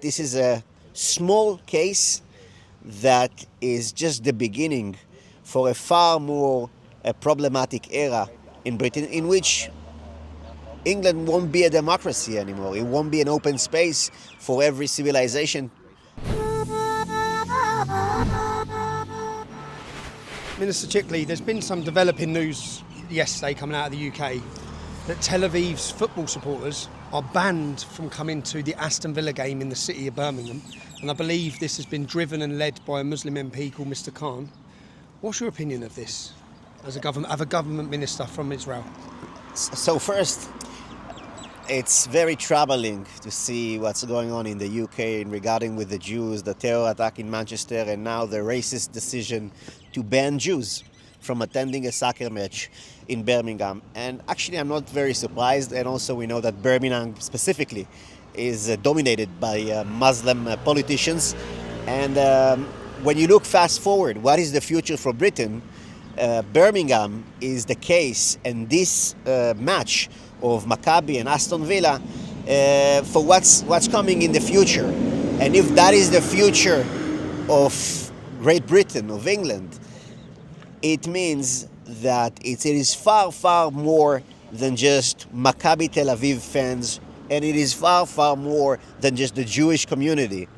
This is a small case that is just the beginning for a far more problematic era in Britain, in which England won't be a democracy anymore. It won't be an open space for every civilization. Minister Chikli, there's been some developing news yesterday coming out of the UK that Tel Aviv's football supporters are banned from coming to the Aston Villa game in the city of Birmingham, and I believe this has been driven and led by a Muslim MP called Mr. Khan. What's your opinion of this as a government minister from Israel? So first, it's very troubling to see what's going on in the UK regarding with the Jews, the terror attack in Manchester, and now the racist decision to ban Jews from attending a soccer match in Birmingham. And actually, I'm not very surprised. And also, we know that Birmingham specifically is dominated by Muslim politicians. And when you look fast forward, what is the future for Britain? Birmingham is the case, and this match of Maccabi and Aston Villa for what's coming in the future. And if that is the future of Great Britain, of England, it means that it is far, far more than just Maccabi Tel Aviv fans, and it is far, far more than just the Jewish community.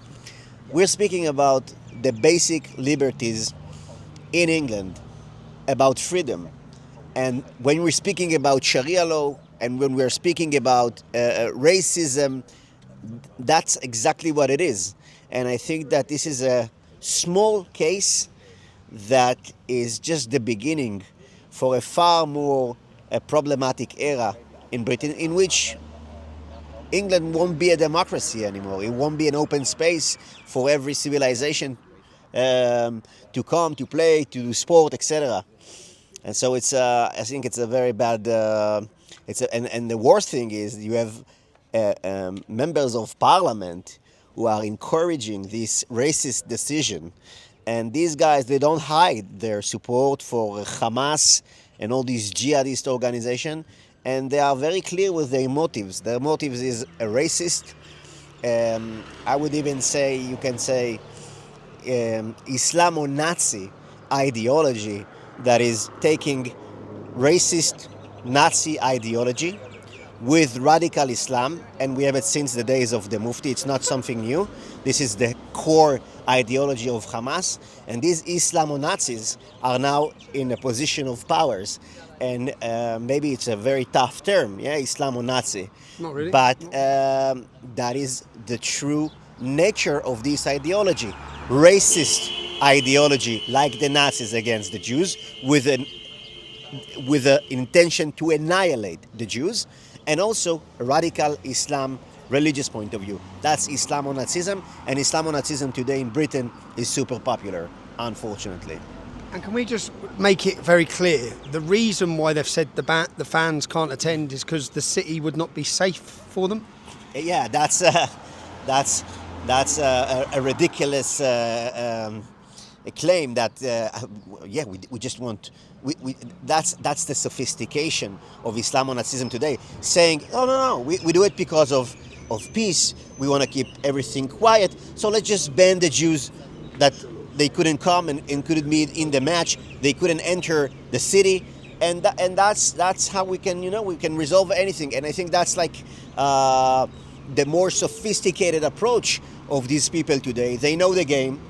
We're speaking about the basic liberties in England, about freedom. And when we're speaking about Sharia law, and when we're speaking about racism, that's exactly what it is. And I think that this is a small case that is just the beginning for a far more problematic era in Britain, in which England won't be a democracy anymore. It won't be an open space for every civilization to come, to play, to do sport, etc. And so I think it's a very bad. And the worst thing is you have members of parliament who are encouraging this racist decision. And these guys, they don't hide their support for Hamas and all these jihadist organizations. And they are very clear with their motives. Their motives is a racist. I would even say, you can say, Islamo-Nazi ideology that is taking racist Nazi ideology with radical Islam, and we have it since the days of the Mufti. It's not something new. This is the core ideology of Hamas, and these Islamo-Nazis are now in a position of powers, and maybe it's a very tough term, Islamo-Nazi. Not really. But that is the true nature of this ideology. Racist ideology, like the Nazis against the Jews, with an intention to annihilate the Jews, and also a radical Islam religious point of view. That's Islamo-Nazism, and Islamo-Nazism today in Britain is super popular, unfortunately. And can we just make it very clear, the reason why they've said the fans can't attend is because the city would not be safe for them? Yeah, that's a ridiculous claim that we just want. That's the sophistication of Islamo-Nazism today, saying, no, we do it because of peace. We want to keep everything quiet, so let's just ban the Jews that they couldn't come and couldn't be in the match. They couldn't enter the city, and that's how we can resolve anything. And I think that's like the more sophisticated approach of these people today. They know the game.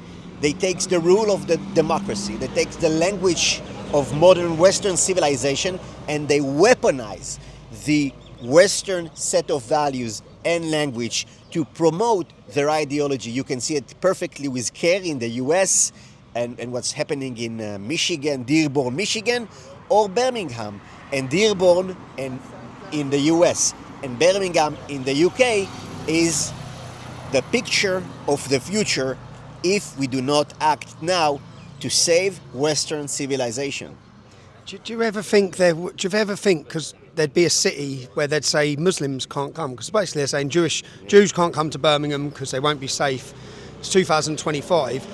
They take the rule of the democracy. They take the language of modern Western civilization, and they weaponize the Western set of values and language to promote their ideology. You can see it perfectly with Kier in the US and what's happening in Michigan, Dearborn, Michigan, or Birmingham, and Dearborn in the US and Birmingham in the UK is the picture of the future if we do not act now to save Western civilization. Do you ever think because there'd be a city where they'd say Muslims can't come, because basically they're saying Jews can't come to Birmingham because they won't be safe. It's 2025.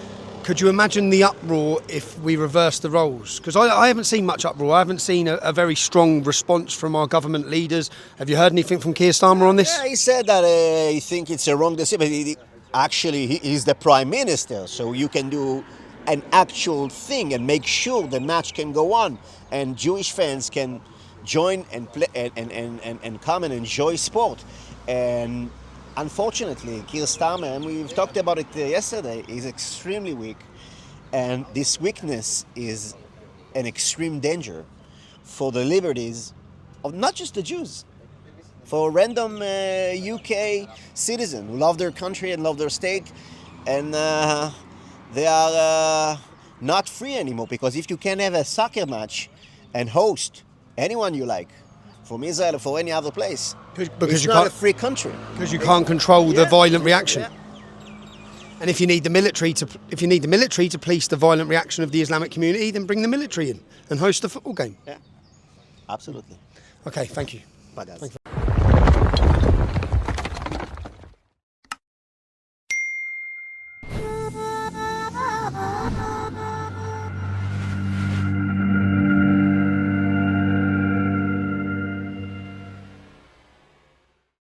Could you imagine the uproar if we reverse the roles? Because I haven't seen much uproar. I haven't seen a very strong response from our government leaders. Have you heard anything from Keir Starmer on this? Yeah, he said that he thinks it's a wrong decision. actually he's the prime minister, so you can do an actual thing and make sure the match can go on and Jewish fans can join and play and come and enjoy sport. And unfortunately, Kier Starmer, and we've talked about it yesterday, is extremely weak, and this weakness is an extreme danger for the liberties of not just the Jews, for random UK citizens who love their country and love their state, and they are not free anymore, because if you can have a soccer match and host anyone you like, from Israel or for any other place, because it's you not can't, a free country. because you can't control the violent reaction. Yeah. And if you need the military to police the violent reaction of the Islamic community, then bring the military in and host a football game. Yeah, absolutely. Okay, thank you. Bye, guys. Thank you.